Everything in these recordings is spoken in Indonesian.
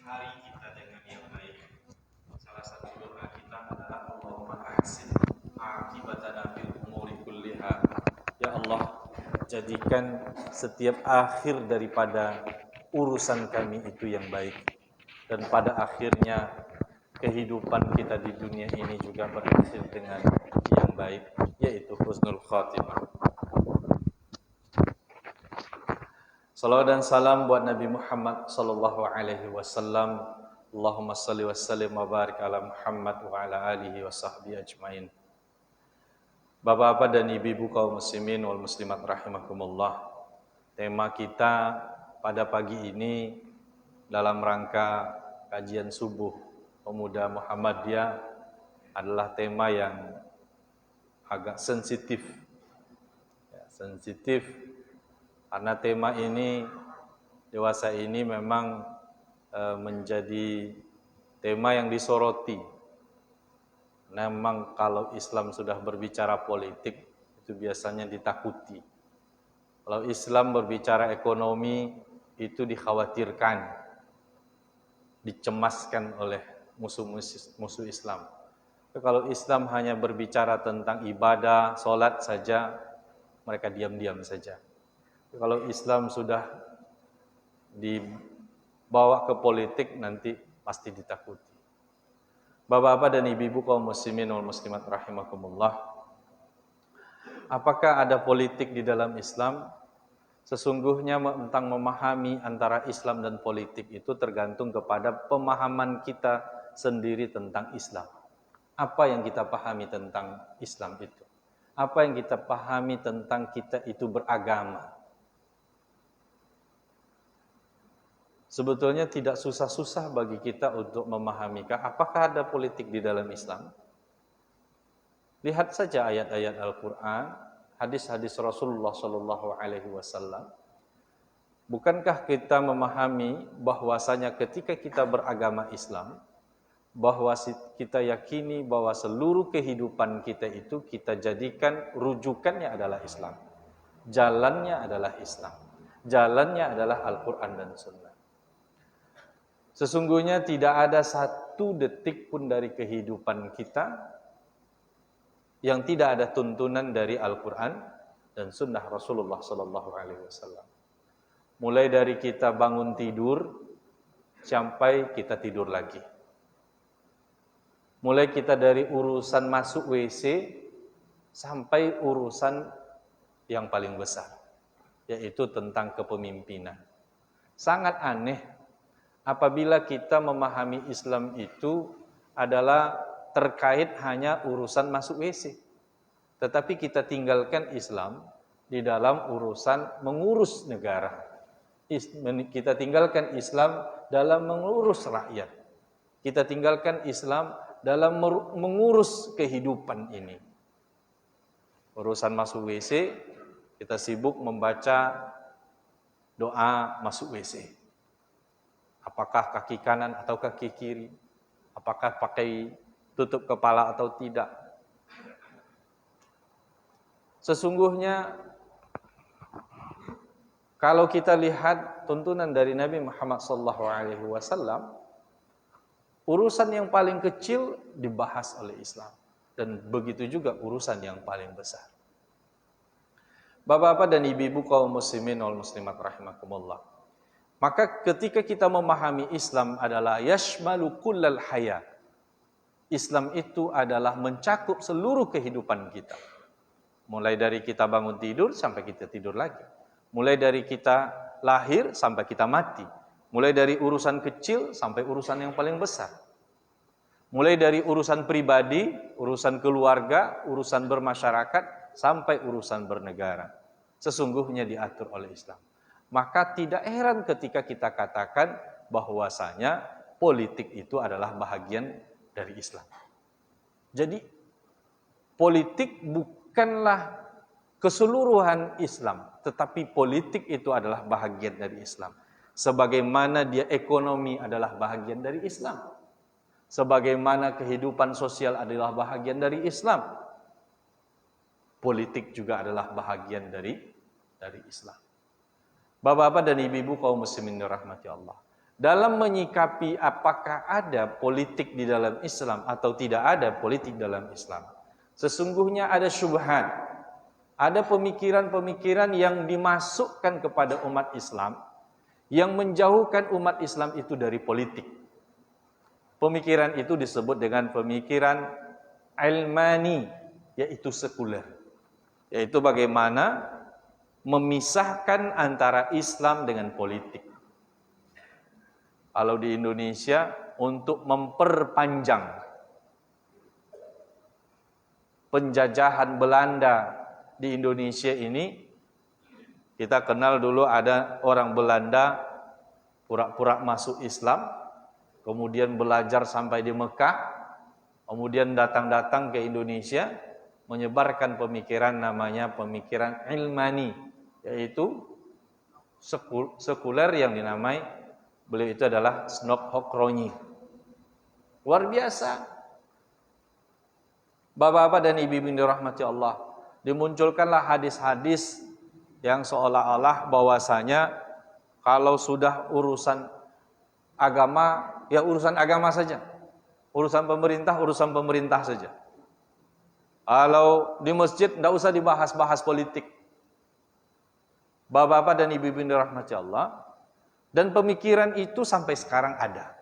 hari kita dengan yang baik. Salah satu doa kita adalah Allahumma ahsin aqibatana fil umuri kulliha. Ya Allah, jadikan setiap akhir daripada urusan kami itu yang baik, dan pada akhirnya kehidupan kita di dunia ini juga berakhir dengan yang baik, yaitu husnul khatimah. Salawat dan salam buat Nabi Muhammad sallallahu alaihi wasallam. Allahumma salli wa sallim wa barik ala Muhammad wa ala alihi wa sahbihi ajmain. Bapak-bapak dan ibu-ibu kaum muslimin wal muslimat rahimakumullah. Tema kita pada pagi ini dalam rangka kajian subuh Pemuda Muhammadiyah adalah tema yang agak sensitif. Karena tema ini, dewasa ini memang menjadi tema yang disoroti. Memang kalau Islam sudah berbicara politik, itu biasanya ditakuti. Kalau Islam berbicara ekonomi, itu dikhawatirkan, dicemaskan oleh musuh Islam. Tapi kalau Islam hanya berbicara tentang ibadah, sholat saja, mereka diam-diam saja. Kalau Islam sudah dibawa ke politik, nanti pasti ditakuti. Bapak-bapak dan ibu-ibu kaum muslimin wal muslimat rahimakumullah. Apakah ada politik di dalam Islam? Sesungguhnya tentang memahami antara Islam dan politik itu tergantung kepada pemahaman kita sendiri tentang Islam. Apa yang kita pahami tentang Islam itu? Apa yang kita pahami tentang kita itu beragama? Sebetulnya tidak susah-susah bagi kita untuk memahami apakah ada politik di dalam Islam. Lihat saja ayat-ayat Al-Quran, hadis-hadis Rasulullah SAW. Bukankah kita memahami bahwasanya ketika kita beragama Islam, bahwa kita yakini bahwa seluruh kehidupan kita itu kita jadikan rujukannya adalah Islam. Jalannya adalah Islam. Jalannya adalah Al-Quran dan Sunnah. Sesungguhnya tidak ada satu detik pun dari kehidupan kita yang tidak ada tuntunan dari Al-Quran dan Sunnah Rasulullah SAW. Mulai dari kita bangun tidur sampai kita tidur lagi. Mulai kita dari urusan masuk WC sampai urusan yang paling besar, yaitu tentang kepemimpinan. Sangat aneh apabila kita memahami Islam itu adalah terkait hanya urusan masuk WC. Tetapi kita tinggalkan Islam di dalam urusan mengurus negara. Kita tinggalkan Islam dalam mengurus rakyat. Kita tinggalkan Islam dalam mengurus kehidupan ini. Urusan masuk WC, kita sibuk membaca doa masuk WC. Apakah kaki kanan atau kaki kiri? Apakah pakai tutup kepala atau tidak? Sesungguhnya kalau kita lihat tuntunan dari Nabi Muhammad SAW, urusan yang paling kecil dibahas oleh Islam, dan begitu juga urusan yang paling besar. Bapak-bapak dan ibu-ibu kaum muslimin wal muslimat rahimakumullah. Maka ketika kita memahami Islam adalah yashmalu kullal hayat. Islam itu adalah mencakup seluruh kehidupan kita. Mulai dari kita bangun tidur sampai kita tidur lagi. Mulai dari kita lahir sampai kita mati. Mulai dari urusan kecil sampai urusan yang paling besar. Mulai dari urusan pribadi, urusan keluarga, urusan bermasyarakat, sampai urusan bernegara. Sesungguhnya diatur oleh Islam. Maka tidak heran ketika kita katakan bahwasanya politik itu adalah bahagian dari Islam. Jadi politik bukanlah keseluruhan Islam, tetapi politik itu adalah bahagian dari Islam. Sebagaimana dia ekonomi adalah bahagian dari Islam. Sebagaimana kehidupan sosial adalah bahagian dari Islam. Politik juga adalah bahagian dari Islam. Bapak-bapak dan ibu-ibu kaum muslimin dirahmati Allah. dalam menyikapi apakah ada politik di dalam Islam atau tidak ada politik dalam Islam. Sesungguhnya ada syubhat, ada pemikiran-pemikiran yang dimasukkan kepada umat Islam yang menjauhkan umat Islam itu dari politik. Pemikiran itu disebut dengan pemikiran ilmani, yaitu sekuler. Yaitu bagaimana memisahkan antara Islam dengan politik. Kalau di Indonesia, untuk memperpanjang penjajahan Belanda di Indonesia ini, kita kenal dulu ada orang Belanda pura-pura masuk Islam, kemudian belajar sampai di Mekah, kemudian datang-datang ke Indonesia, menyebarkan pemikiran namanya pemikiran ilmani, yaitu sekuler yang dinamai, beliau itu adalah Snok Hokronyi. Luar biasa. Bapak-bapak dan ibu-ibu yang dirahmati Allah, dimunculkanlah hadis-hadis yang seolah-olah bahwasanya kalau sudah urusan agama, ya urusan agama saja. Urusan pemerintah saja. Kalau di masjid tidak usah dibahas-bahas politik. Bapak-bapak dan ibu-ibu yang dirahmati Allah, dan pemikiran itu sampai sekarang ada.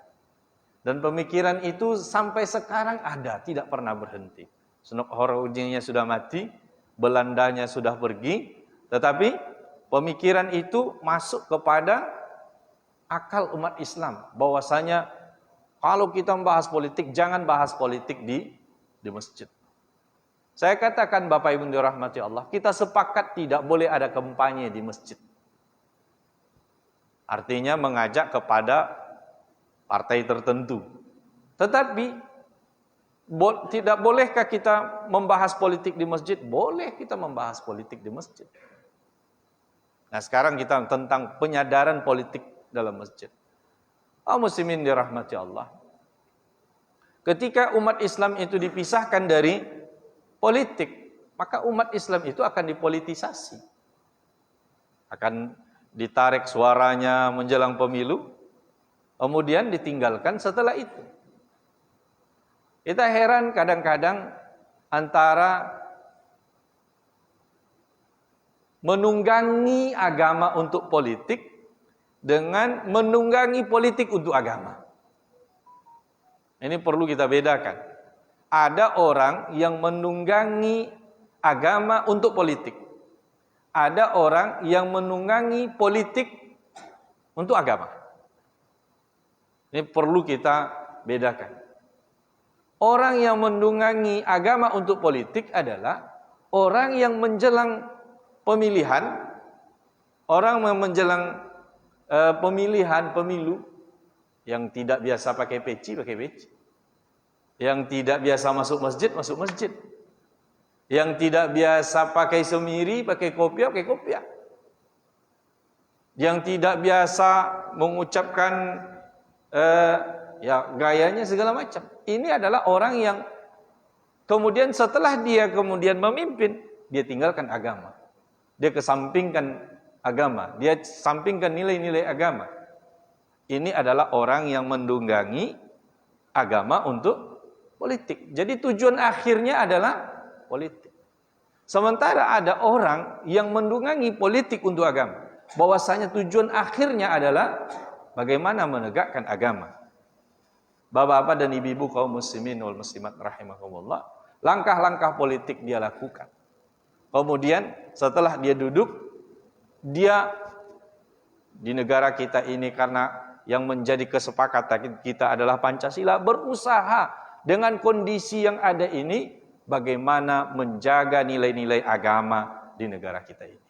Dan pemikiran itu sampai sekarang ada, tidak pernah berhenti. Snok Hokronyinya sudah mati, Belandanya sudah pergi, tetapi pemikiran itu masuk kepada akal umat Islam, bahwasanya kalau kita membahas politik, jangan bahas politik di masjid. Saya katakan Bapak Ibu dirahmati Allah, kita sepakat tidak boleh ada kampanye di masjid. Artinya mengajak kepada partai tertentu. Tetapi tidak bolehkah kita membahas politik di masjid? Boleh kita membahas politik di masjid. Nah, sekarang kita tentang penyadaran politik dalam masjid. Muslimin dirahmati Allah. Ketika umat Islam itu dipisahkan dari politik, maka umat Islam itu akan dipolitisasi. Akan ditarik suaranya menjelang pemilu, kemudian ditinggalkan setelah itu. Kita heran kadang-kadang antara menunggangi agama untuk politik dengan menunggangi politik untuk agama. Ini perlu kita bedakan. Ada orang yang menunggangi agama untuk politik. Ada orang yang menunggangi politik untuk agama. Ini perlu kita bedakan. Orang yang menunggangi agama untuk politik adalah orang yang menjelang pemilihan, orang yang menjelang pemilu, yang tidak biasa pakai peci, yang tidak biasa masuk masjid, yang tidak biasa pakai semiri, pakai kopiah, yang tidak biasa mengucapkan gayanya segala macam. Ini adalah orang yang kemudian setelah dia kemudian memimpin, dia tinggalkan agama. Dia kesampingkan agama, dia sampingkan nilai-nilai agama. Ini adalah orang yang menunggangi agama untuk politik. Jadi tujuan akhirnya adalah politik. Sementara ada orang yang menunggangi politik untuk agama, bahwasanya tujuan akhirnya adalah bagaimana menegakkan agama. Bapak-bapak dan ibu-ibu kaum muslimin wal muslimat rahimakumullah, langkah-langkah politik dia lakukan. Kemudian setelah dia duduk, dia di negara kita ini, karena yang menjadi kesepakatan kita adalah Pancasila, berusaha dengan kondisi yang ada ini bagaimana menjaga nilai-nilai agama di negara kita ini.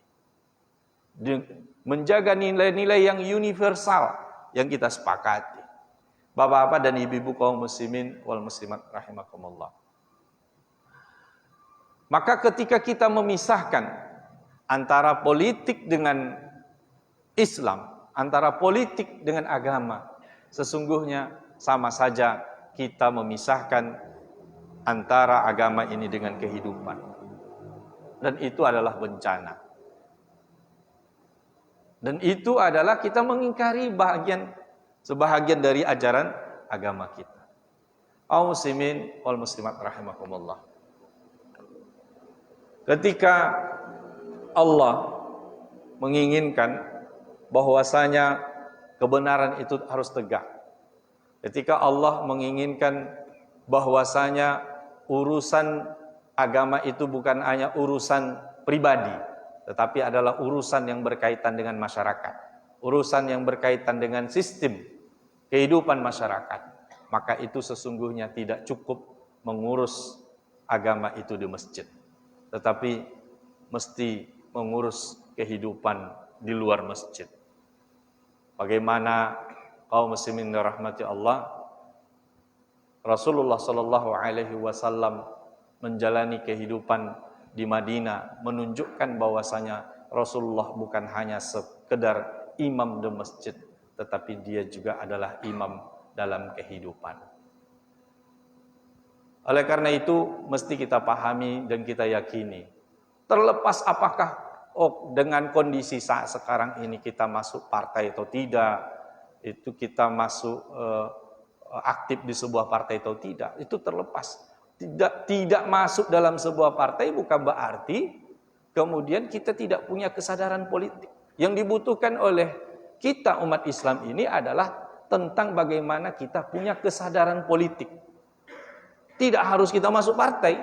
Menjaga nilai-nilai yang universal yang kita sepakati. Bapak-bapak dan ibu-ibu kaum muslimin wal muslimat rahimakumullah. Maka ketika kita memisahkan antara politik dengan Islam, antara politik dengan agama, sesungguhnya sama saja kita memisahkan antara agama ini dengan kehidupan. Dan itu adalah bencana. Dan itu adalah kita mengingkari bagian sebahagian dari ajaran agama kita. Kaum muslimin wal muslimat rahimakumullah. Ketika Allah menginginkan bahwasanya kebenaran itu harus tegak. Ketika Allah menginginkan bahwasanya urusan agama itu bukan hanya urusan pribadi, tetapi adalah urusan yang berkaitan dengan masyarakat, urusan yang berkaitan dengan sistem kehidupan masyarakat, maka itu sesungguhnya tidak cukup mengurus agama itu di masjid, tetapi mesti mengurus kehidupan di luar masjid. Bagaimana kaum muslimin dirahmati Allah, Rasulullah sallallahu alaihi wasallam menjalani kehidupan di Madinah menunjukkan bahwasanya Rasulullah bukan hanya sekedar imam di masjid, tetapi dia juga adalah imam dalam kehidupan. Oleh karena itu mesti kita pahami dan kita yakini, terlepas apakah dengan kondisi saat sekarang ini kita masuk partai atau tidak, itu kita masuk aktif di sebuah partai atau tidak, itu terlepas. Tidak masuk dalam sebuah partai bukan berarti kemudian kita tidak punya kesadaran politik. Yang dibutuhkan oleh kita umat Islam ini adalah tentang bagaimana kita punya kesadaran politik. Tidak harus kita masuk partai,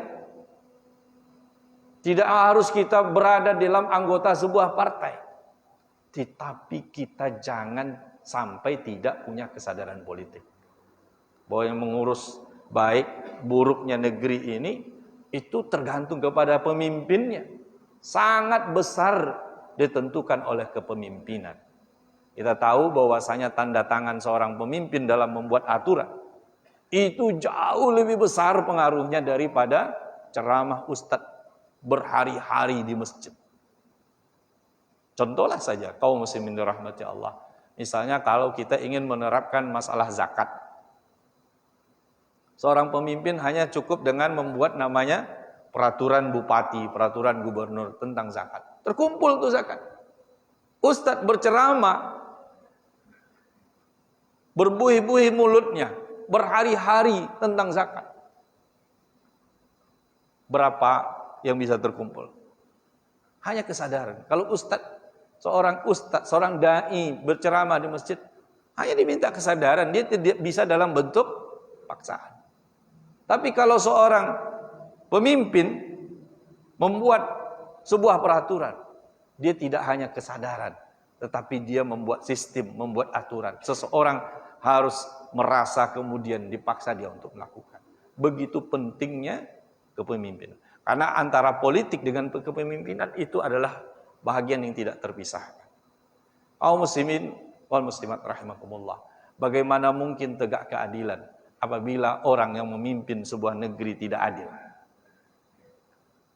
tidak harus kita berada dalam anggota sebuah partai, tetapi kita jangan sampai tidak punya kesadaran politik. Bahwa yang mengurus baik buruknya negeri ini itu tergantung kepada pemimpinnya. Sangat besar ditentukan oleh kepemimpinan. Kita tahu bahwasanya tanda tangan seorang pemimpin dalam membuat aturan itu jauh lebih besar pengaruhnya daripada ceramah ustadz berhari-hari di masjid. Contohlah saja kaum muslimin dirahmati Allah. Misalnya kalau kita ingin menerapkan masalah zakat, seorang pemimpin hanya cukup dengan membuat namanya peraturan bupati, peraturan gubernur tentang zakat. Terkumpul tuh zakat. Ustadz berceramah, berbuih-buih mulutnya, berhari-hari tentang zakat. Berapa yang bisa terkumpul? Hanya kesadaran. Kalau seorang ustadz, seorang dai berceramah di masjid, hanya diminta kesadaran, dia tidak bisa dalam bentuk paksaan. Tapi kalau seorang pemimpin membuat sebuah peraturan, dia tidak hanya kesadaran, tetapi dia membuat sistem, membuat aturan. Seseorang harus merasa kemudian dipaksa dia untuk melakukan. Begitu pentingnya kepemimpinan. Karena antara politik dengan kepemimpinan itu adalah bahagian yang tidak terpisahkan. Kaum muslimin wal muslimat rahimakumullah. Bagaimana mungkin tegak keadilan apabila orang yang memimpin sebuah negeri tidak adil?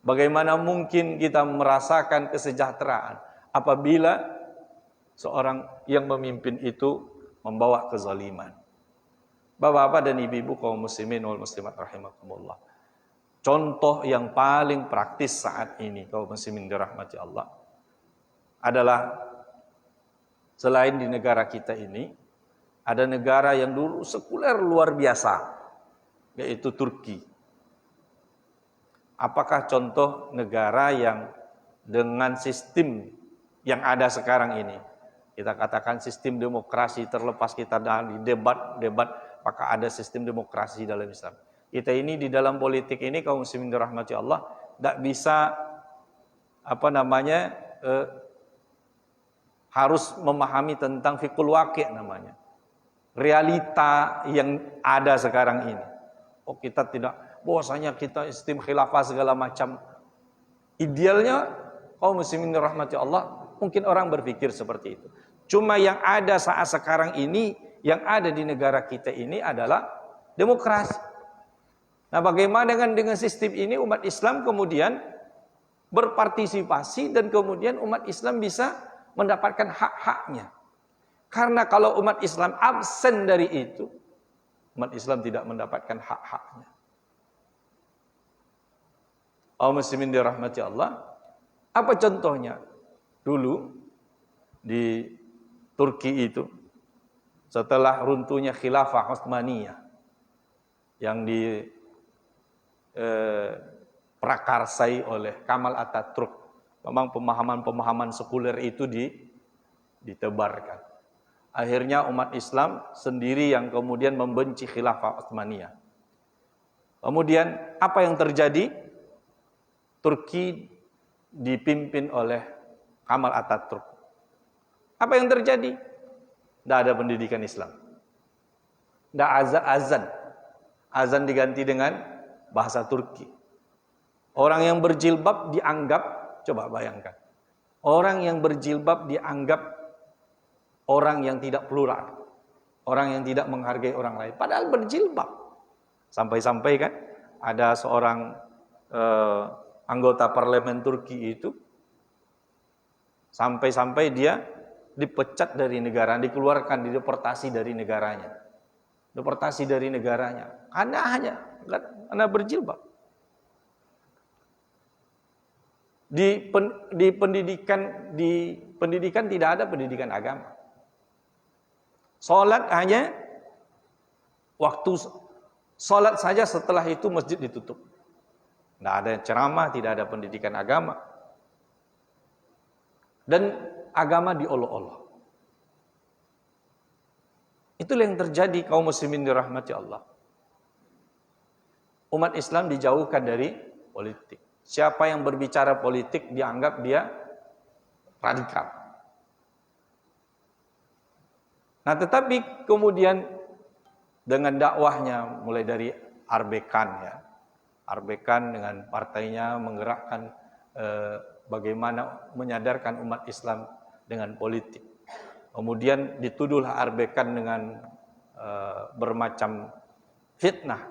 Bagaimana mungkin kita merasakan kesejahteraan apabila seorang yang memimpin itu membawa kezaliman? Bapak-bapak dan ibu-ibu kaum muslimin wal muslimat rahimakumullah. Contoh yang paling praktis saat ini kaum muslimin dirahmati Allah adalah selain di negara kita ini, ada negara yang dulu sekuler luar biasa, yaitu Turki. Apakah contoh negara yang dengan sistem yang ada sekarang ini, kita katakan sistem demokrasi, terlepas kita di debat, apakah ada sistem demokrasi dalam Islam? Kita ini di dalam politik ini kaum muslimin dirahmati Allah tidak bisa harus memahami tentang fikul waqi' namanya. Realita yang ada sekarang ini. Oh, kita tidak, bahwasanya kita sistem khilafah segala macam. Idealnya kaum muslimin dirahmati Allah, mungkin orang berpikir seperti itu. Cuma yang ada saat sekarang ini, yang ada di negara kita ini adalah demokrasi. Nah, bagaimana dengan sistem ini umat Islam kemudian berpartisipasi dan kemudian umat Islam bisa mendapatkan hak-haknya. Karena kalau umat Islam absen dari itu, umat Islam tidak mendapatkan hak-haknya. Kaum muslimin dirahmati Allah, apa contohnya? Dulu di Turki itu setelah runtuhnya khilafah Utsmaniyah yang diprakarsai oleh Kemal Atatürk. Memang pemahaman-pemahaman sekuler itu ditebarkan. Akhirnya umat Islam sendiri yang kemudian membenci khilafah Utsmaniyah. Kemudian apa yang terjadi? Turki dipimpin oleh Kemal Atatürk. Apa yang terjadi? Tidak ada pendidikan Islam. Tidak azan. Azan diganti dengan bahasa Turki. Orang yang berjilbab dianggap, coba bayangkan. Orang yang berjilbab dianggap orang yang tidak plural. Orang yang tidak menghargai orang lain. Padahal berjilbab. Sampai-sampai kan ada seorang anggota parlemen Turki itu. Sampai-sampai dia dipecat dari negara, dikeluarkan, dideportasi dari negaranya. Deportasi dari negaranya. Karena berjilbab. Di pendidikan tidak ada pendidikan agama. Salat hanya waktu salat saja, setelah itu masjid ditutup. Tidak ada ceramah, tidak ada pendidikan agama. Dan agama diolok-olok. Itulah yang terjadi kaum muslimin dirahmati Allah. Umat Islam dijauhkan dari politik. Siapa yang berbicara politik dianggap dia radikal. Nah, tetapi kemudian dengan dakwahnya mulai dari Arbekan ya. Arbekan dengan partainya menggerakkan bagaimana menyadarkan umat Islam dengan politik. Kemudian dituduhlah Arbekan dengan bermacam fitnah.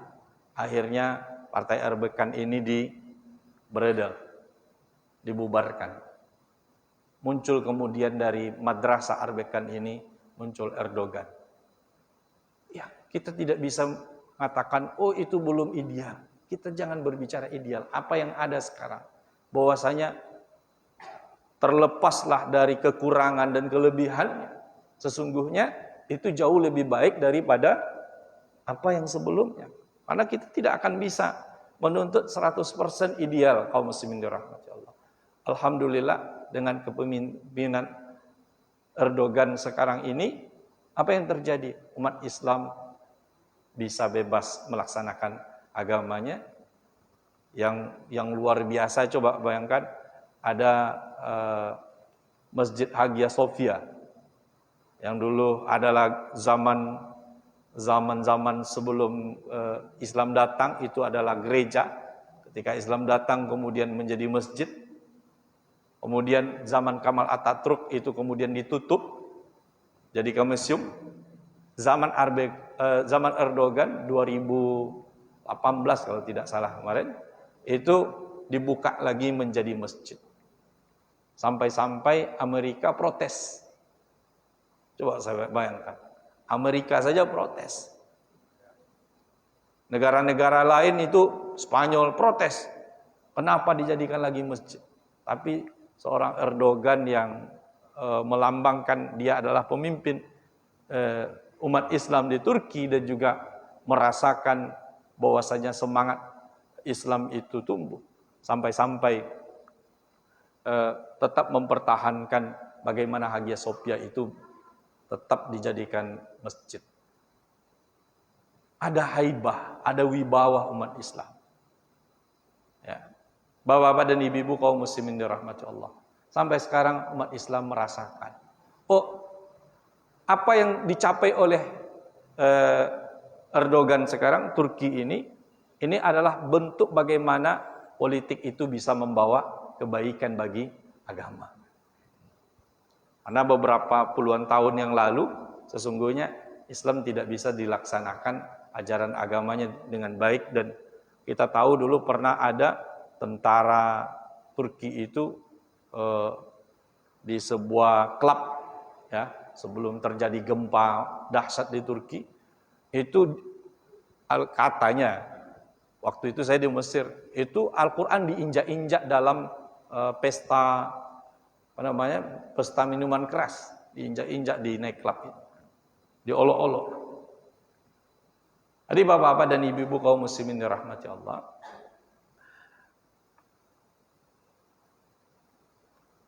Akhirnya partai Arbekan ini beredar, dibubarkan. Muncul kemudian dari madrasah Arbekan ini muncul Erdogan. Ya, kita tidak bisa mengatakan, oh itu belum ideal. Kita jangan berbicara ideal. Apa yang ada sekarang? Bahwasanya terlepaslah dari kekurangan dan kelebihannya. Sesungguhnya itu jauh lebih baik daripada apa yang sebelumnya. Karena kita tidak akan bisa menuntut 100% ideal kaum muslimin dirahmati Allah. Alhamdulillah dengan kepemimpinan Erdogan sekarang ini, apa yang terjadi? Umat Islam bisa bebas melaksanakan agamanya yang luar biasa. Coba bayangkan ada Masjid Hagia Sophia yang dulu adalah zaman sebelum Islam datang, itu adalah gereja. Ketika Islam datang kemudian menjadi masjid. Kemudian zaman Kemal Atatürk itu kemudian ditutup jadi ke museum. Zaman Erdogan 2018 kalau tidak salah kemarin, itu dibuka lagi menjadi masjid. Sampai-sampai Amerika protes. Coba saya bayangkan. Amerika saja protes. Negara-negara lain itu, Spanyol protes. Kenapa dijadikan lagi masjid? Tapi seorang Erdogan yang melambangkan dia adalah pemimpin umat Islam di Turki dan juga merasakan bahwasanya semangat Islam itu tumbuh. Sampai-sampai tetap mempertahankan bagaimana Hagia Sophia itu tetap dijadikan masjid. Ada haibah, ada wibawa umat Islam. Ya. Bapak-bapak dan ibu-ibu kaum muslimin dirahmati Allah. Sampai sekarang umat Islam merasakan, apa yang dicapai oleh Erdogan sekarang, Turki ini adalah bentuk bagaimana politik itu bisa membawa kebaikan bagi agama. Karena beberapa puluhan tahun yang lalu, sesungguhnya Islam tidak bisa dilaksanakan ajaran agamanya dengan baik. Dan kita tahu dulu pernah ada tentara Turki itu di sebuah klub, ya, sebelum terjadi gempa dahsyat di Turki, itu katanya, waktu itu saya di Mesir, itu Al-Quran diinjak-injak dalam pesta minuman keras, diinjak-injak di nightclub itu. diolok-olok. Jadi bapak-bapak dan ibu-ibu kaum muslimin dirahmati Allah,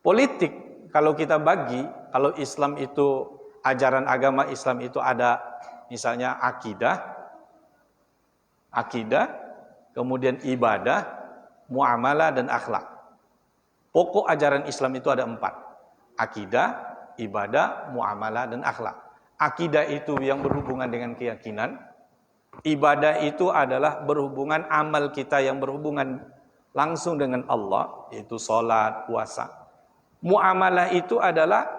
politik kalau kita bagi, kalau Islam itu, ajaran agama Islam itu ada misalnya akidah, kemudian ibadah, muamalah dan akhlak. Pokok ajaran Islam itu ada 4. Akidah, ibadah, muamalah dan akhlak. Akidah itu yang berhubungan dengan keyakinan. Ibadah itu adalah berhubungan amal kita yang berhubungan langsung dengan Allah, yaitu salat, puasa. Muamalah itu adalah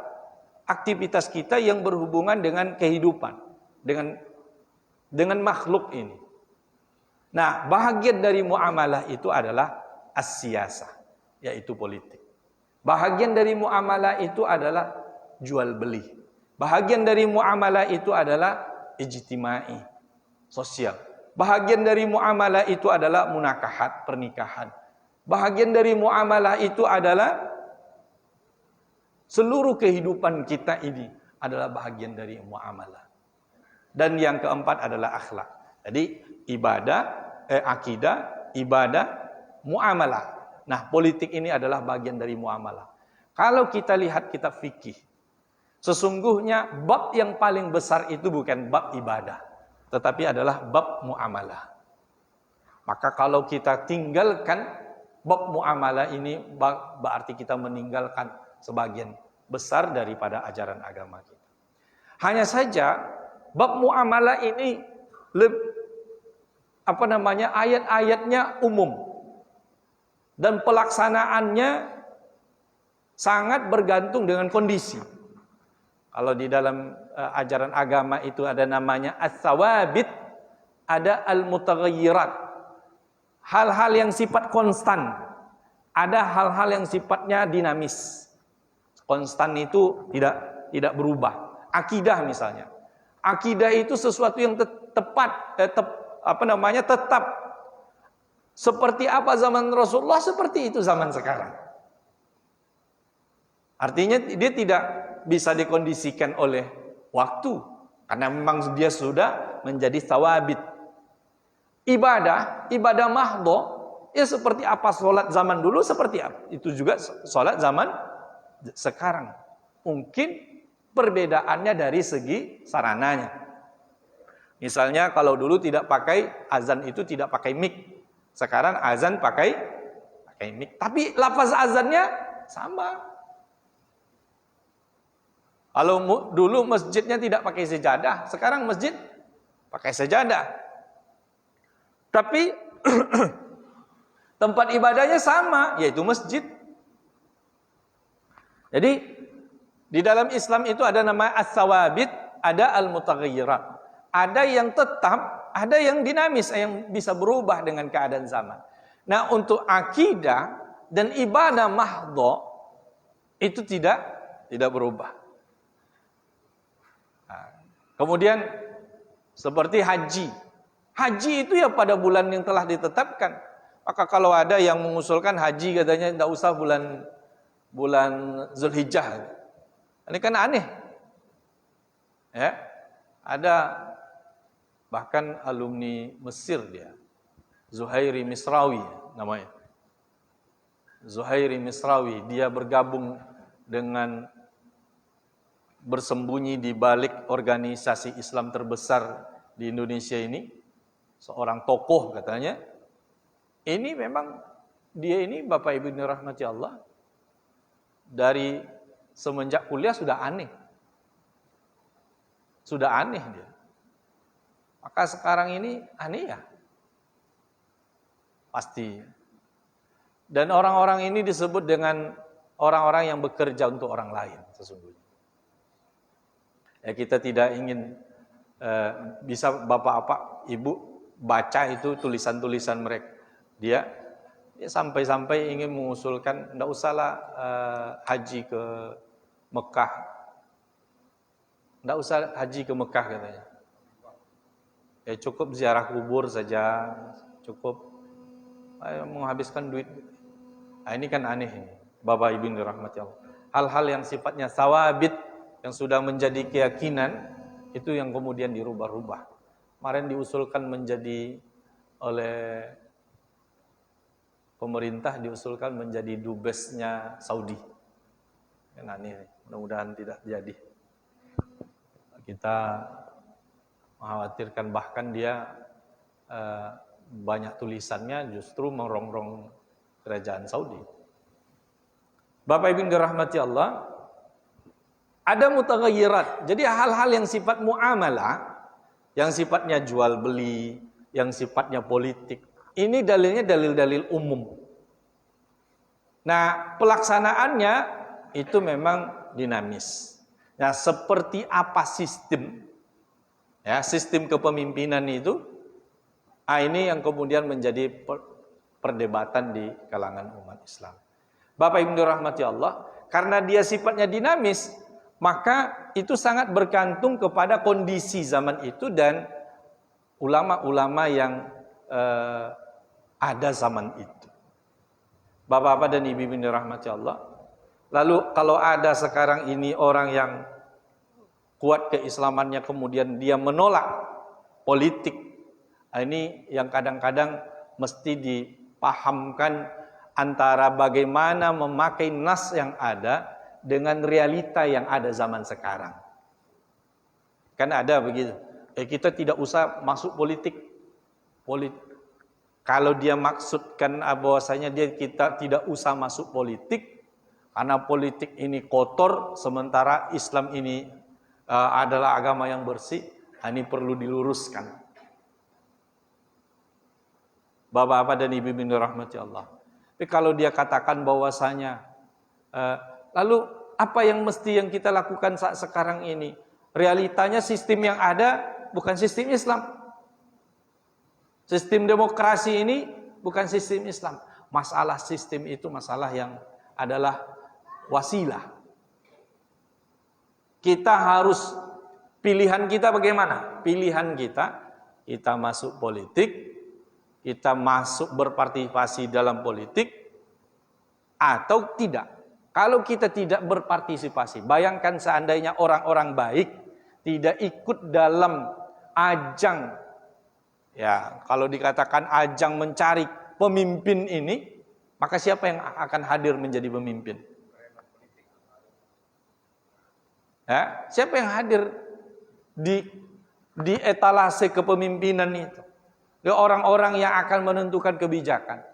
aktivitas kita yang berhubungan dengan kehidupan, dengan makhluk ini. Nah, bahagian dari muamalah itu adalah as-siyasah, yaitu politik. Bahagian dari muamalah itu adalah jual beli. Bahagian dari muamalah itu adalah ijtimai, sosial. Bahagian dari muamalah itu adalah munakahat, pernikahan. Bahagian dari muamalah itu adalah seluruh kehidupan kita ini adalah bahagian dari muamalah. Dan yang keempat adalah akhlak. Jadi akidah, ibadah, muamalah. Nah, politik ini adalah bagian dari muamalah. Kalau kita lihat kitab fikih, sesungguhnya bab yang paling besar itu bukan bab ibadah, tetapi adalah bab muamalah. Maka kalau kita tinggalkan bab muamalah ini, berarti kita meninggalkan sebagian besar daripada ajaran agama kita. Hanya saja bab muamalah ini ayat-ayatnya umum dan pelaksanaannya sangat bergantung dengan kondisi. Kalau di dalam ajaran agama itu ada namanya as-sawabit, ada al-mutaghayyirat. Hal-hal yang sifat konstan, ada hal-hal yang sifatnya dinamis. Konstan itu tidak berubah. Akidah misalnya. Akidah itu sesuatu yang tetap. Seperti apa zaman Rasulullah, seperti itu zaman sekarang. Artinya dia tidak bisa dikondisikan oleh waktu, karena memang dia sudah menjadi sawabit. Ibadah mahdho, ya seperti apa sholat zaman dulu, seperti apa itu juga sholat zaman sekarang. Mungkin perbedaannya dari segi sarananya. Misalnya kalau dulu tidak pakai azan, itu tidak pakai mic. Sekarang azan pakai mic. Tapi lafaz azannya sama. Kalau dulu masjidnya tidak pakai sejadah, sekarang masjid pakai sejadah. Tapi tempat ibadahnya sama, yaitu masjid. Jadi di dalam Islam itu ada nama as-sawabit, ada al-mutaghayyirat. Ada yang tetap, ada yang dinamis, yang bisa berubah dengan keadaan zaman. Nah, untuk akidah dan ibadah mahdho itu tidak berubah. Nah, kemudian seperti haji. Haji itu ya pada bulan yang telah ditetapkan. Maka kalau ada yang mengusulkan haji katanya tidak usah bulan Zulhijjah. Ini kan aneh. Ya. Ada bahkan alumni Mesir dia. Zuhairi Misrawi namanya. Zuhairi Misrawi, dia bergabung dengan bersembunyi di balik organisasi Islam terbesar di Indonesia ini. Seorang tokoh katanya. Ini memang dia ini Bapak Ibu dirahmati Allah, dari semenjak kuliah sudah aneh. Sudah aneh dia. Maka sekarang ini aneh ya. Pasti. Dan orang-orang ini disebut dengan orang-orang yang bekerja untuk orang lain sesungguhnya. Ya, kita tidak ingin bisa bapak-bapak, ibu baca itu tulisan-tulisan mereka. Dia sampai-sampai ingin mengusulkan tidak usahlah haji ke Mekah. Tidak usah haji ke Mekah katanya. Ya cukup ziarah kubur saja, cukup menghabiskan duit. Nah, ini kan aneh ini, Bapak Ibu dirahmati Allah. Hal-hal yang sifatnya sawabit, yang sudah menjadi keyakinan, Itu yang kemudian dirubah-rubah. Kemarin diusulkan menjadi oleh pemerintah, diusulkan menjadi dubesnya Saudi. Nah ini mudah-mudahan tidak jadi. Kita mengkhawatirkan, bahkan dia banyak tulisannya justru merongrong kerajaan Saudi. Bapak Ibu dirahmati Allah, ada mutaghayyirat. Jadi hal-hal yang sifat muamalah, yang sifatnya jual beli, yang sifatnya politik, ini dalilnya dalil-dalil umum. Nah, pelaksanaannya itu memang dinamis. Nah, seperti apa sistem? Ya, sistem kepemimpinan itu, ini yang kemudian menjadi perdebatan di kalangan umat Islam. Bapak Ibu rahmati Allah, karena dia sifatnya dinamis, maka itu sangat bergantung kepada kondisi zaman itu dan ulama-ulama yang ada zaman itu. Bapak-bapak dan ibu-ibu rahmati Allah. Lalu kalau ada sekarang ini orang yang kuat keislamannya kemudian dia menolak politik, ini yang kadang-kadang mesti dipahamkan antara bagaimana memakai nas yang ada dengan realita yang ada zaman sekarang. Kan ada begitu. Kita tidak usah masuk politik. Kalau dia maksudkan bahwasanya kita tidak usah masuk politik karena politik ini kotor, sementara Islam ini adalah agama yang bersih, ini perlu diluruskan. Bapak-bapak dan ibu-ibu rahmati Allah. Tapi kalau dia katakan bahwasanya lalu apa yang mesti yang kita lakukan saat sekarang ini? Realitanya sistem yang ada bukan sistem Islam. Sistem demokrasi ini bukan sistem Islam. Masalah sistem itu masalah yang adalah wasilah. Kita harus, pilihan kita bagaimana? Pilihan kita masuk politik, kita masuk berpartisipasi dalam politik atau tidak. Kalau kita tidak berpartisipasi, bayangkan seandainya orang-orang baik tidak ikut dalam ajang, ya kalau dikatakan ajang mencari pemimpin ini, maka siapa yang akan hadir menjadi pemimpin? Ya, siapa yang hadir di etalase kepemimpinan itu? Orang-orang yang akan menentukan kebijakan.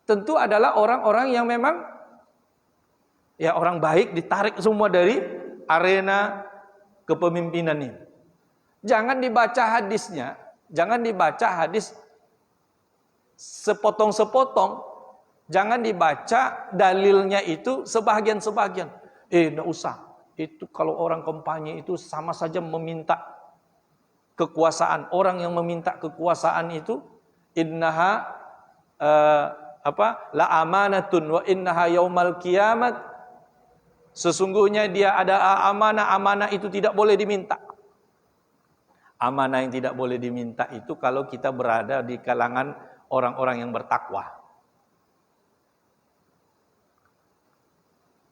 Tentu adalah orang-orang yang memang ya orang baik, ditarik semua dari arena kepemimpinan ini. Jangan dibaca hadisnya, jangan dibaca hadis sepotong-sepotong, jangan dibaca dalilnya itu sebagian-sebagian. Enggak usah. Itu kalau orang kampanye itu sama saja meminta kekuasaan. Orang yang meminta kekuasaan itu innaha la amanatun wa innaha yaumal kiamat. Sesungguhnya dia ada amanah, amanah itu tidak boleh diminta. Amanah yang tidak boleh diminta itu kalau kita berada di kalangan orang-orang yang bertakwa.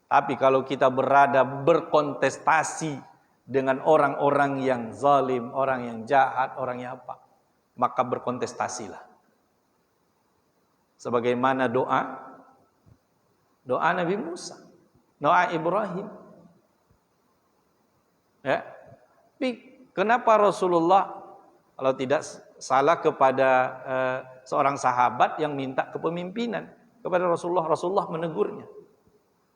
Tapi kalau kita berada berkontestasi dengan orang-orang yang zalim, orang yang jahat, orang yang apa, maka berkontestasilah. Sebagaimana doa Nabi Musa, doa Ibrahim. Ya. Tapi kenapa Rasulullah kalau tidak salah kepada seorang sahabat yang minta kepemimpinan kepada Rasulullah menegurnya.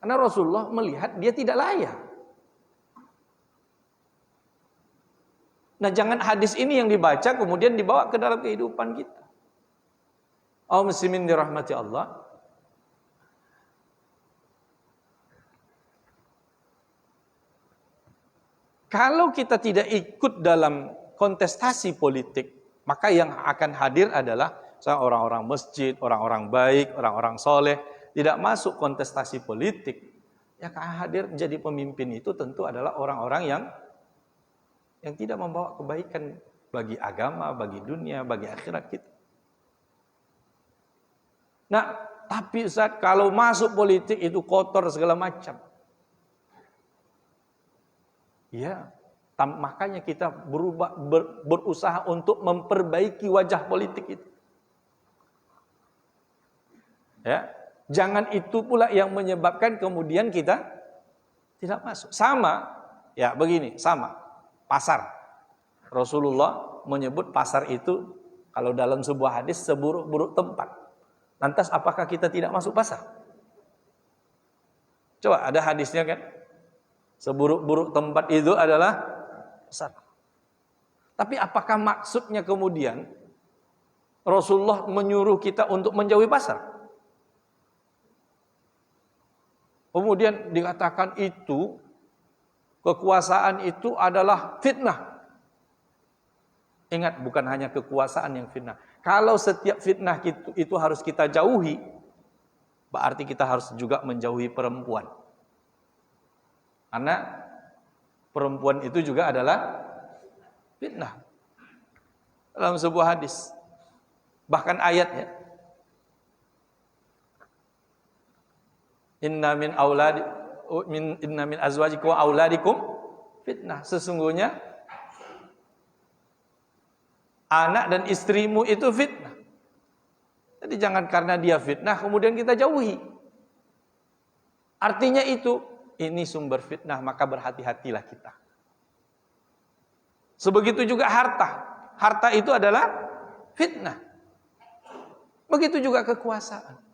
Karena Rasulullah melihat dia tidak layak. Nah, jangan hadis ini yang dibaca kemudian dibawa ke dalam kehidupan kita. Oh muslimin dirahmati Allah. Kalau kita tidak ikut dalam kontestasi politik, maka yang akan hadir adalah orang-orang masjid, orang-orang baik, orang-orang soleh, tidak masuk kontestasi politik. Yang akan hadir menjadi pemimpin itu tentu adalah orang-orang yang tidak membawa kebaikan bagi agama, bagi dunia, bagi akhirat kita. Nah, tapi Ustaz, kalau masuk politik itu kotor segala macam. Ya, Makanya kita berusaha untuk memperbaiki wajah politik itu. Ya, jangan itu pula yang menyebabkan kemudian kita tidak masuk. Sama, ya begini, sama. Pasar. Rasulullah menyebut pasar itu kalau dalam sebuah hadis seburuk-buruk tempat. Lantas apakah kita tidak masuk pasar? Coba ada hadisnya kan? Seburuk-buruk tempat itu adalah pasar. Tapi apakah maksudnya kemudian Rasulullah menyuruh kita untuk menjauhi pasar? Kemudian dikatakan itu kekuasaan itu adalah fitnah. Ingat, bukan hanya kekuasaan yang fitnah. Kalau setiap fitnah itu harus kita jauhi, berarti kita harus juga menjauhi perempuan. Karena perempuan itu juga adalah fitnah. Dalam sebuah hadis, bahkan ayatnya, inna min azwajikum wa auladikum fitnah. Sesungguhnya anak dan istrimu itu fitnah. Jadi jangan karena dia fitnah kemudian kita jauhi. Artinya ini sumber fitnah, maka berhati-hatilah kita. Sebegitu juga harta. Harta itu adalah fitnah. Begitu juga kekuasaan.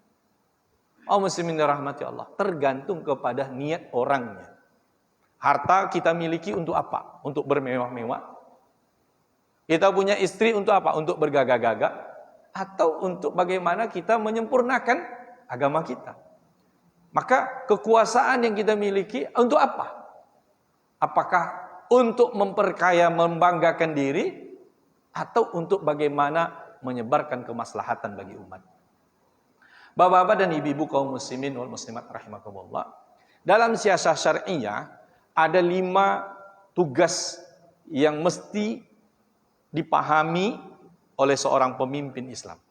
Muslimin dirahmati Allah, tergantung kepada niat orangnya. Harta kita miliki untuk apa? Untuk bermewah-mewah. Kita punya istri untuk apa? Untuk bergagah-gagah. Atau untuk bagaimana kita menyempurnakan agama kita. Maka kekuasaan yang kita miliki untuk apa? Apakah untuk memperkaya, membanggakan diri, atau untuk bagaimana menyebarkan kemaslahatan bagi umat? Bapak-bapak dan ibu-ibu kaum muslimin wal muslimat rahimakumullah, dalam siasah syariah ada 5 tugas yang mesti dipahami oleh seorang pemimpin Islam.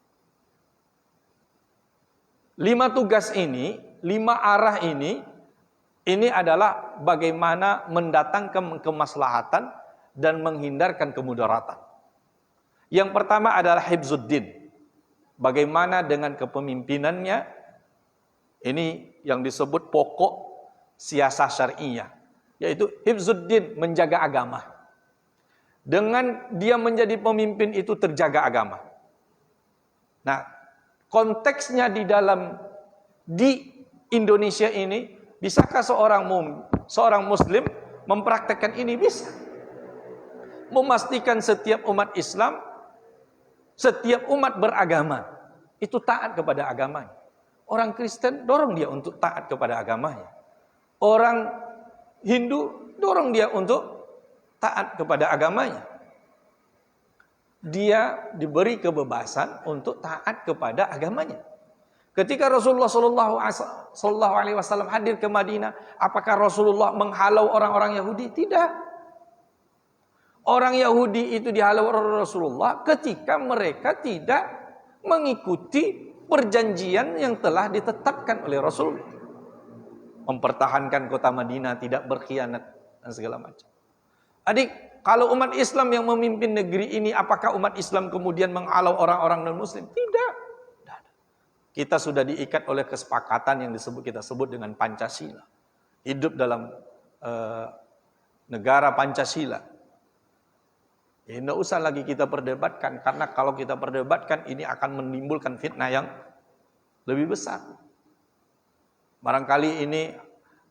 5 tugas ini, 5 arah ini adalah bagaimana mendatangkan kemaslahatan dan menghindarkan kemudaratan. Yang pertama adalah hifzuddin. Bagaimana dengan kepemimpinannya, ini yang disebut pokok siasah syariah, yaitu hifzuddin, menjaga agama. Dengan dia menjadi pemimpin itu terjaga agama. Nah, konteksnya di Indonesia ini, bisakah seorang muslim mempraktekkan ini? Bisa. Memastikan setiap umat Islam, setiap umat beragama itu taat kepada agamanya. Orang Kristen dorong dia untuk taat kepada agamanya. Orang Hindu dorong dia untuk taat kepada agamanya. Dia diberi kebebasan untuk taat kepada agamanya. Ketika Rasulullah Sallallahu Alaihi Wasallam hadir ke Madinah, apakah Rasulullah menghalau orang-orang Yahudi? Tidak. Orang Yahudi itu dihalau oleh Rasulullah ketika mereka tidak mengikuti perjanjian yang telah ditetapkan oleh Rasul. Mempertahankan kota Madinah, tidak berkhianat dan segala macam. Adik, kalau umat Islam yang memimpin negeri ini, apakah umat Islam kemudian menghalau orang-orang non-muslim? Tidak. Kita sudah diikat oleh kesepakatan yang kita sebut dengan Pancasila. Hidup dalam negara Pancasila. Tidak usah lagi kita perdebatkan, karena kalau kita perdebatkan ini akan menimbulkan fitnah yang lebih besar. Barangkali ini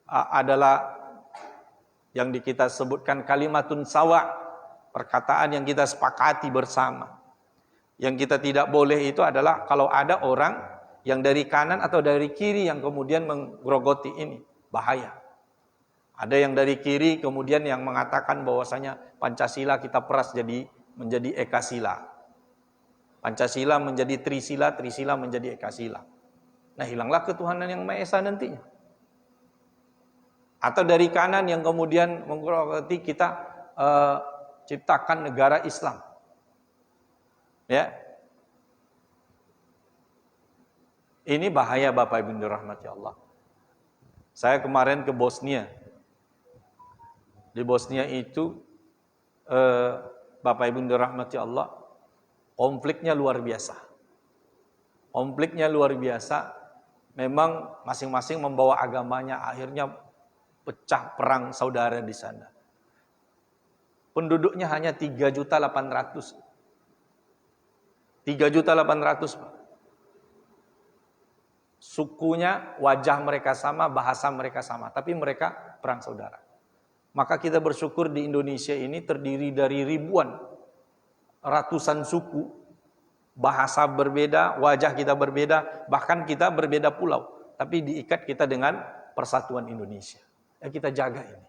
adalah yang kita sebutkan kalimatun sawa, perkataan yang kita sepakati bersama. Yang kita tidak boleh itu adalah kalau ada orang yang dari kanan atau dari kiri yang kemudian menggerogoti ini, bahaya. Ada yang dari kiri kemudian yang mengatakan bahwasanya Pancasila kita peras menjadi Ekasila. Pancasila menjadi Trisila, Trisila menjadi Ekasila. Nah, hilanglah ketuhanan yang Maha Esa nantinya. Atau dari kanan yang kemudian menggerogoti kita ciptakan negara Islam. Ya. Ini bahaya Bapak Ibu dirahmati Allah. Saya kemarin ke Bosnia. Di Bosnia itu Bapak Ibu dirahmati Allah, konfliknya luar biasa. Konfliknya luar biasa. Memang masing-masing membawa agamanya, akhirnya pecah perang saudara di sana. Penduduknya hanya 3.800.000. 3.800.000. Sukunya, wajah mereka sama, bahasa mereka sama, tapi mereka perang saudara. Maka kita bersyukur di Indonesia ini terdiri dari ribuan, ratusan suku, bahasa berbeda, wajah kita berbeda, bahkan kita berbeda pulau, tapi diikat kita dengan persatuan Indonesia. Ya, kita jaga ini.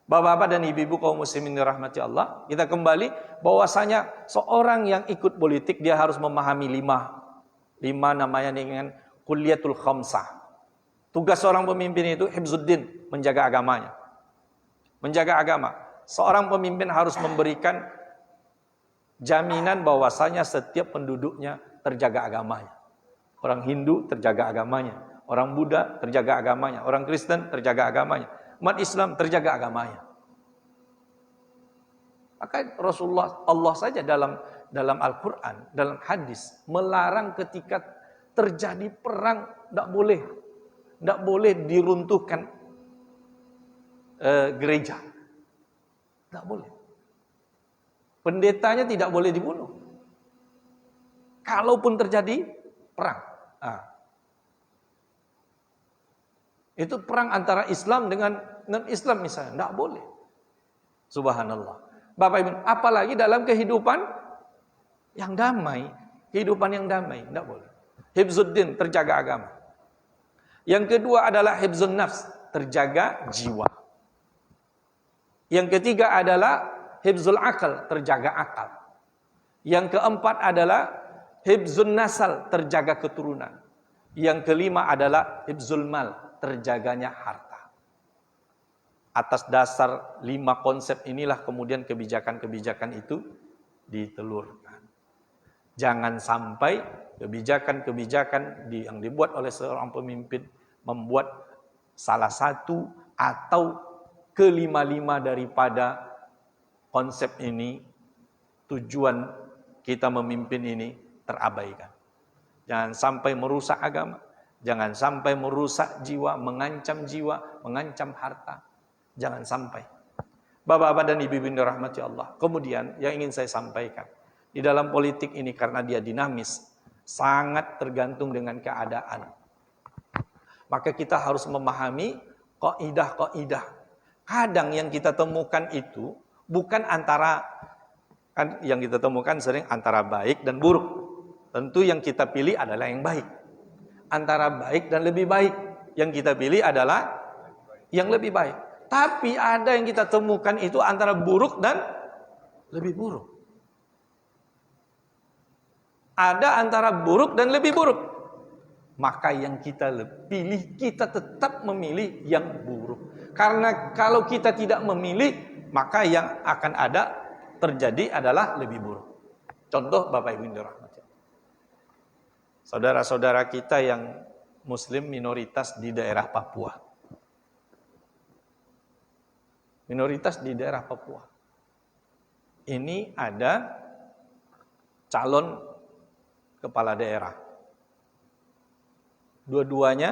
Bapak-bapak dan ibu-ibu kaum muslimin dirahmati Allah, kita kembali bahwasanya seorang yang ikut politik dia harus memahami lima namanya dengan Kulliyatul Khamsah. Tugas seorang pemimpin itu hifzuddin, menjaga agamanya. Menjaga agama. Seorang pemimpin harus memberikan jaminan bahwasanya setiap penduduknya terjaga agamanya. Orang Hindu terjaga agamanya, orang Buddha terjaga agamanya, orang Kristen terjaga agamanya, umat Islam terjaga agamanya. Maka Rasulullah Allah saja dalam Al-Quran, dalam hadis melarang ketika terjadi perang, tidak boleh diruntuhkan gereja, tidak boleh. Pendetanya tidak boleh dibunuh. Kalaupun terjadi perang, itu perang antara Islam dengan non-Islam misalnya, tidak boleh. Subhanallah. Bapak Ibu, apalagi dalam kehidupan yang damai, tidak boleh. Hifzuddin, terjaga agama. Yang kedua adalah hifzun nafs, terjaga jiwa. Yang ketiga adalah hifzul akal, terjaga akal. Yang keempat adalah hifzun nasal, terjaga keturunan. Yang kelima adalah hifzul mal, terjaganya harta. Atas dasar 5 konsep inilah kemudian kebijakan-kebijakan itu ditelurkan. Jangan sampai kebijakan-kebijakan yang dibuat oleh seorang pemimpin membuat salah satu atau kelima-lima daripada konsep ini, tujuan kita memimpin ini terabaikan. Jangan sampai merusak agama, jangan sampai merusak jiwa, mengancam harta. Jangan sampai. Bapak-bapak dan ibu-ibu yang dirahmati Allah. Kemudian yang ingin saya sampaikan, di dalam politik ini karena dia dinamis, sangat tergantung dengan keadaan. Maka kita harus memahami kaidah-kaidah. Kadang yang kita temukan itu bukan antara, kan yang kita temukan sering antara baik dan buruk. Tentu yang kita pilih adalah yang baik. Antara baik dan lebih baik, yang kita pilih adalah yang lebih baik. Tapi ada yang kita temukan itu antara buruk dan lebih buruk. Ada antara buruk dan lebih buruk. Maka yang kita pilih, kita tetap memilih yang buruk. Karena kalau kita tidak memilih, maka yang akan ada terjadi adalah lebih buruk. Contoh Bapak Ibu dirahmati. Saudara-saudara kita yang muslim minoritas di daerah Papua. Minoritas di daerah Papua. Ini ada calon kepala daerah. Dua-duanya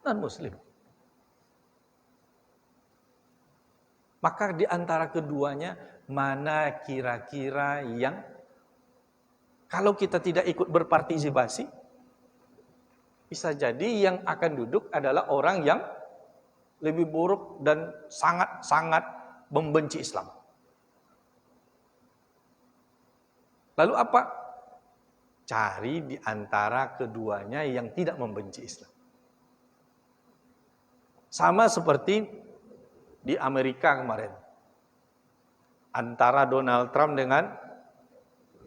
non-muslim. Maka di antara keduanya, mana kira-kira yang kalau kita tidak ikut berpartisipasi, bisa jadi yang akan duduk adalah orang yang lebih buruk dan sangat-sangat membenci Islam. Lalu apa? Cari di antara keduanya yang tidak membenci Islam. Sama seperti di Amerika kemarin. Antara Donald Trump dengan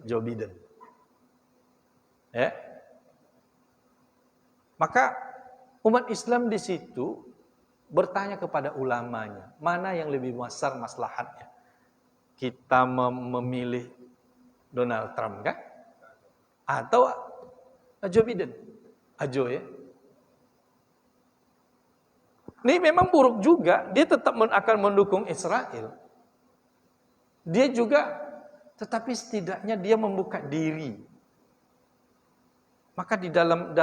Joe Biden. Ya. Maka umat Islam di situ bertanya kepada ulamanya, mana yang lebih besar maslahatnya? Kita memilih Donald Trump kan? Atau Joe Biden? Joe ya. Ini memang buruk juga, dia tetap akan mendukung Israel. Dia juga, tetapi setidaknya dia membuka diri. Maka di dalam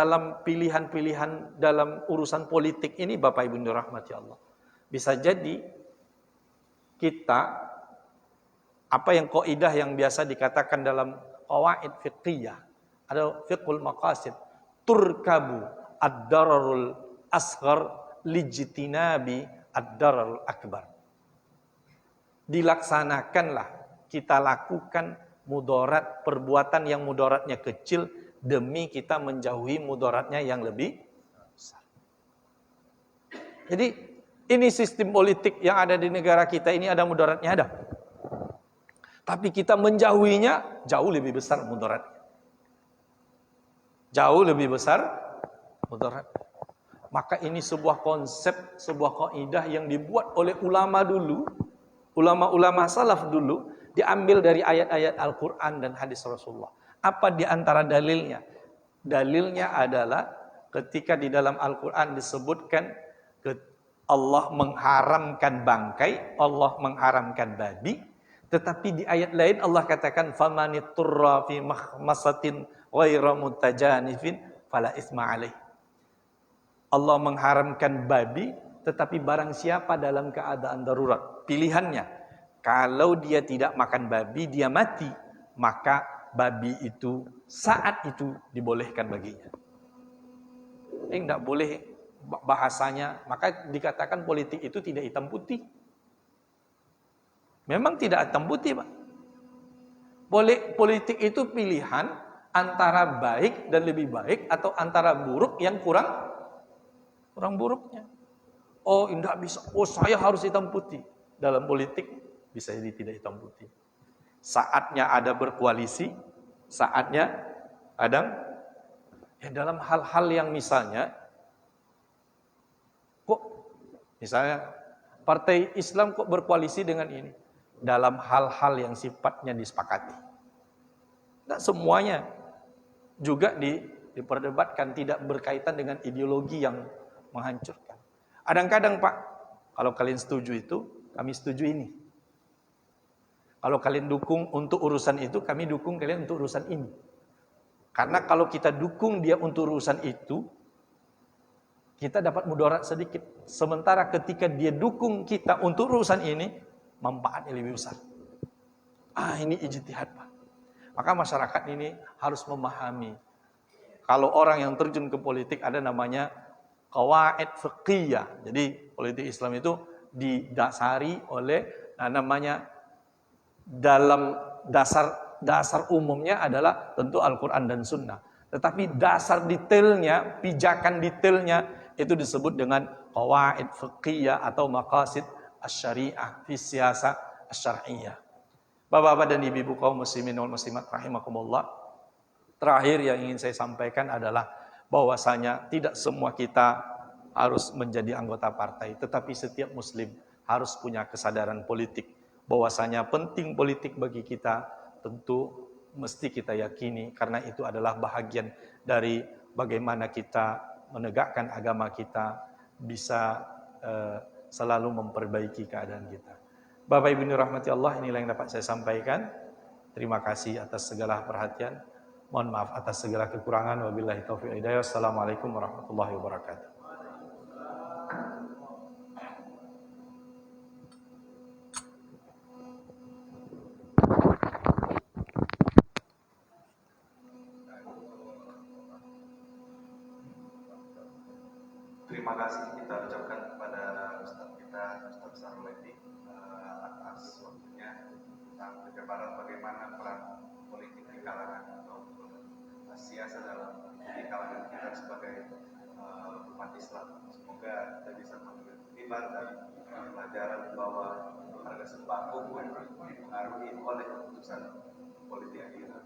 pilihan-pilihan dalam urusan politik ini, Bapak Ibu dirahmati Allah, bisa jadi kita, apa yang kaidah yang biasa dikatakan dalam qawaid fiqhiyah, ada fiqhul maqasid, turkabu ad-dararul asghar lijtinabi ad-dararul akbar. Dilaksanakanlah, kita lakukan mudarat, perbuatan yang mudaratnya kecil demi kita menjauhi mudaratnya yang lebih besar. Jadi ini sistem politik yang ada di negara kita ini, ada mudaratnya, ada. Tapi kita menjauhinya jauh lebih besar mudaratnya. Jauh lebih besar mudarat. Maka ini sebuah konsep, sebuah kaidah yang dibuat oleh ulama dulu, ulama-ulama salaf dulu, diambil dari ayat-ayat Al-Quran dan hadis Rasulullah. Apa di antara dalilnya? Dalilnya adalah ketika di dalam Al-Quran disebutkan Allah mengharamkan bangkai, Allah mengharamkan babi, tetapi di ayat lain Allah katakan famaniturra fi mahmasatin ghaira mutajanifin fala isma alaih. Allah mengharamkan babi, tetapi barang siapa dalam keadaan darurat, pilihannya, kalau dia tidak makan babi, dia mati, maka babi itu saat itu dibolehkan baginya. Tidak boleh bahasanya, maka dikatakan politik itu tidak hitam putih. Memang tidak hitam putih, Pak. Politik itu pilihan antara baik dan lebih baik, atau antara buruk yang kurang buruknya. Oh, tidak bisa. Oh, saya harus hitam putih. Dalam politik bisa jadi tidak hitam putih. Saatnya ada berkoalisi, saatnya ada ya dalam hal-hal yang misalnya, kok misalnya partai Islam kok berkoalisi dengan ini? Dalam hal-hal yang sifatnya disepakati. Tidak semuanya juga diperdebatkan, tidak berkaitan dengan ideologi yang menghancurkan. Kadang-kadang, Pak, kalau kalian setuju itu, kami setuju ini. Kalau kalian dukung untuk urusan itu, kami dukung kalian untuk urusan ini. Karena kalau kita dukung dia untuk urusan itu, kita dapat mudarat sedikit. Sementara ketika dia dukung kita untuk urusan ini, manfaatnya lebih besar. Ini ijtihad, Pak. Maka masyarakat ini harus memahami. Kalau orang yang terjun ke politik, ada namanya qawaid fiqhiyah. Jadi politik Islam itu didasari oleh namanya, dalam dasar umumnya adalah tentu Al-Quran dan Sunnah. Tetapi dasar detailnya, pijakan detailnya itu disebut dengan qawaid fiqhiyah atau maqasid asy-syariah fi siyasah asy-syar'iyyah. Bapak-bapak dan ibu-ibu kaum muslimin wal muslimat rahimakumullah. Terakhir yang ingin saya sampaikan adalah bahwasanya tidak semua kita harus menjadi anggota partai, tetapi setiap muslim harus punya kesadaran politik. Bahwasanya penting politik bagi kita, tentu mesti kita yakini, karena itu adalah bahagian dari bagaimana kita menegakkan agama kita, bisa selalu memperbaiki keadaan kita. Bapak Ibu rahmati Allah, inilah yang dapat saya sampaikan. Terima kasih atas segala perhatian. Mohon maaf atas segala kekurangan. Wabillahi taufiq wal hidayah. Assalamualaikum warahmatullahi wabarakatuh. Terima kasih kita ucapkan kepada Ustaz kita, Ustaz Saruledi, atas waktunya tentang penjabaran bagaimana peran politik di kalangan atau siasa dalam di kalangan kita sebagai umat Islam. Semoga kita bisa mengambil iktibar dan pelajaran bahwa harga sembako dipengaruhi oleh keputusan politik kita.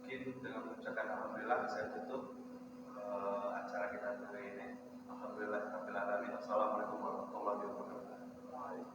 Mungkin dengan mengucapkan alhamdulillah saya tutup.